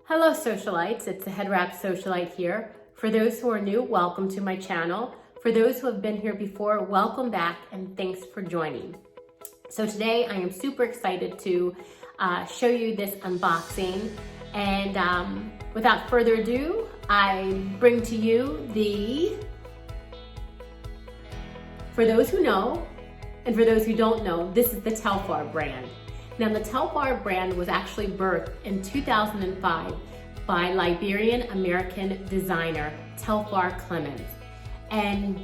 Hello Socialites, it's the Head Wrap Socialite here. For those who are new, welcome to my channel. For those who have been here before, welcome back and thanks for joining. So today I am super excited to show you this unboxing, and without further ado, I bring to you for those who know and for those who don't know, this is the Telfar brand. Now, the Telfar brand was actually birthed in 2005 by Liberian-American designer Telfar Clemens. And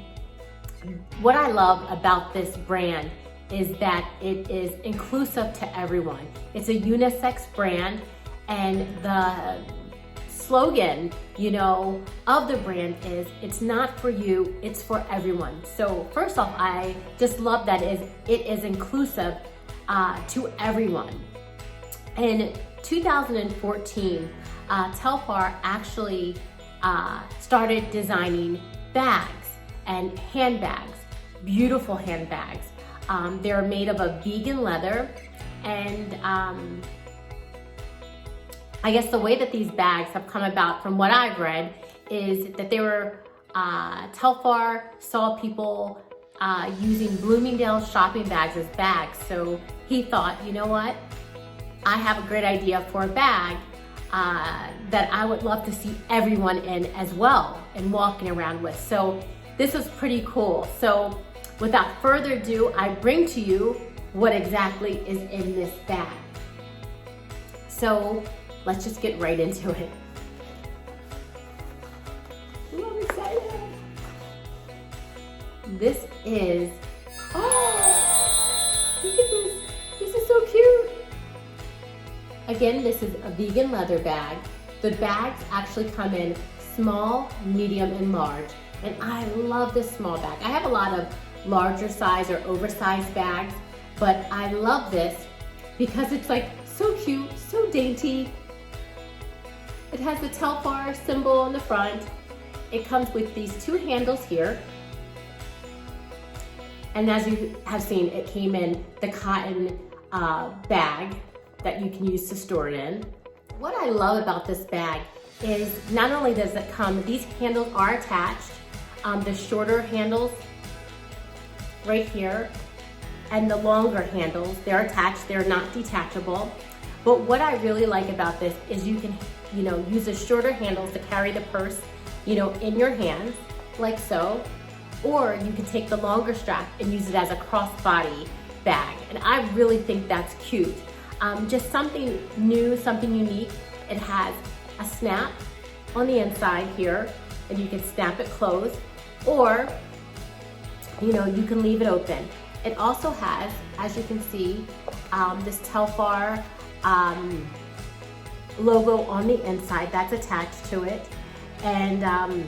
what I love about this brand is that it is inclusive to everyone. It's a unisex brand, and the slogan, of the brand is, it's not for you, it's for everyone. So first off, I just love that it is inclusive to everyone. In 2014, Telfar actually started designing bags and handbags, beautiful handbags. They're made of a vegan leather, and I guess the way that these bags have come about, from what I've read, is that they were, Telfar saw people using Bloomingdale's shopping bags as bags. So he thought, you know what? I have a great idea for a bag that I would love to see everyone in as well and walking around with. So this was pretty cool. So without further ado, I bring to you what exactly is in this bag. So let's just get right into it. I'm excited. This is, look at this. This is so cute. Again, this is a vegan leather bag. The bags actually come in small, medium, and large. And I love this small bag. I have a lot of larger size or oversized bags, but I love this because it's like so cute, so dainty. It has the Telfar symbol on the front. It comes with these two handles here. And as you have seen, it came in the cotton bag that you can use to store it in. What I love about this bag is not only does it come, these handles are attached, the shorter handles right here, and the longer handles, they're attached, they're not detachable. But what I really like about this is you can, use the shorter handles to carry the purse, in your hands, like so. Or you can take the longer strap and use it as a crossbody bag. And I really think that's cute. Just something new, something unique. It has a snap on the inside here, and you can snap it closed, or, you can leave it open. It also has, as you can see, this Telfar logo on the inside that's attached to it. And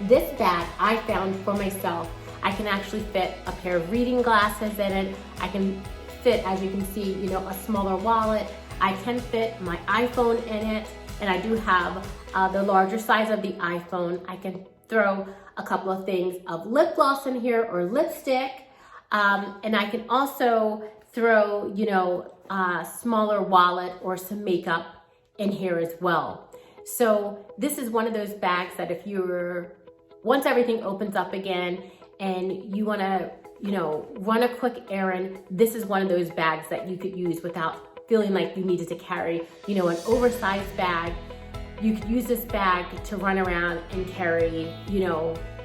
this bag I found for myself. I can actually fit a pair of reading glasses in it. I can fit, as you can see, a smaller wallet. I can fit my iPhone in it, and I do have the larger size of the iPhone. I can throw a couple of things of lip gloss in here or lipstick, and I can also throw, a smaller wallet or some makeup in here as well. So this is one of those bags that if once everything opens up again and you want to, run a quick errand, this is one of those bags that you could use without feeling like you needed to carry, an oversized bag. You could use this bag to run around and carry,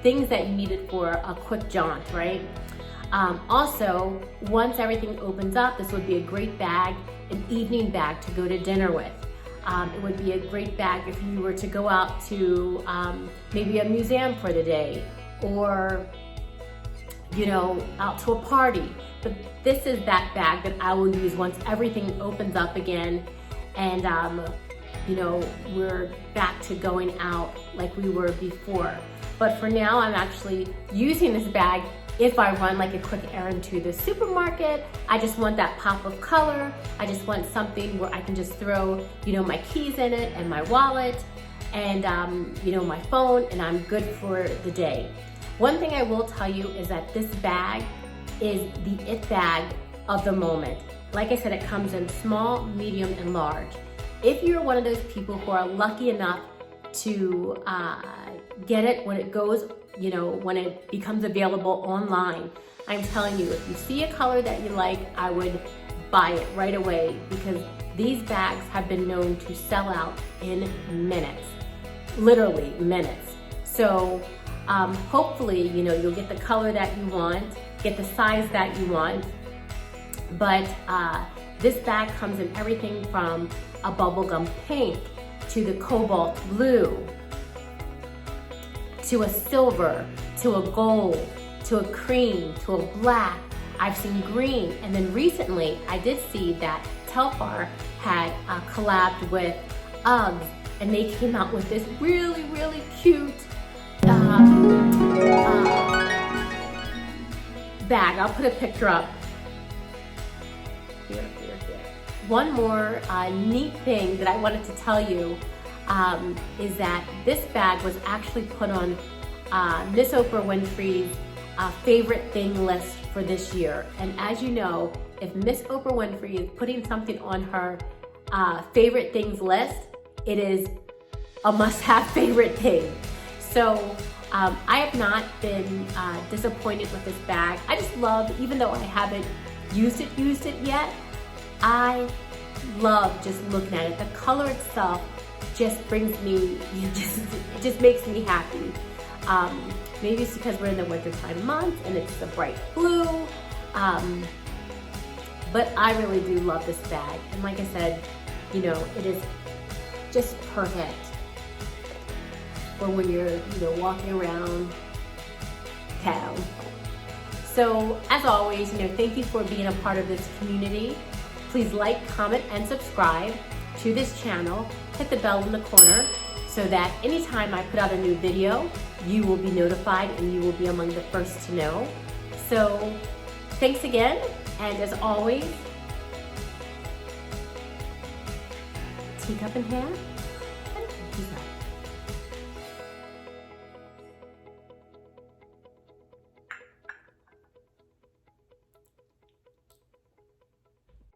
things that you needed for a quick jaunt, right? Also, once everything opens up, this would be a great bag, an evening bag to go to dinner with. It would be a great bag if you were to go out to maybe a museum for the day, or out to a party. But this is that bag that I will use once everything opens up again, and we're back to going out like we were before. But for now, I'm actually using this bag if I run like a quick errand to the supermarket. I just want that pop of color. I just want something where I can just throw, my keys in it and my wallet and, my phone, and I'm good for the day. One thing I will tell you is that this bag is the it bag of the moment. Like I said, it comes in small, medium, and large. if you're one of those people who are lucky enough to get it when it goes, when it becomes available online, I'm telling you, if you see a color that you like, I would buy it right away, because these bags have been known to sell out in minutes, literally minutes. So hopefully, you'll get the color that you want, get the size that you want. But this bag comes in everything from a bubblegum pink to the cobalt blue, to a silver, to a gold, to a cream, to a black. I've seen green, and then recently I did see that Telfar had collabed with Uggs, and they came out with this really, really cute bag. I'll put a picture up. Here. One more neat thing that I wanted to tell you is that this bag was actually put on Miss Oprah Winfrey's favorite thing list for this year. And as you know, if Miss Oprah Winfrey is putting something on her favorite things list, it is a must-have favorite thing. So I have not been disappointed with this bag. I just love, even though I haven't used it yet, I love just looking at it. The color itself just brings me, it just makes me happy. Maybe it's because we're in the wintertime months and it's a bright blue, but I really do love this bag. And like I said, it is just perfect for when you're, walking around town. So as always, thank you for being a part of this community. Please like, comment, and subscribe to this channel. Hit the bell in the corner so that anytime I put out a new video, you will be notified and you will be among the first to know. So thanks again, and as always, teacup in hand.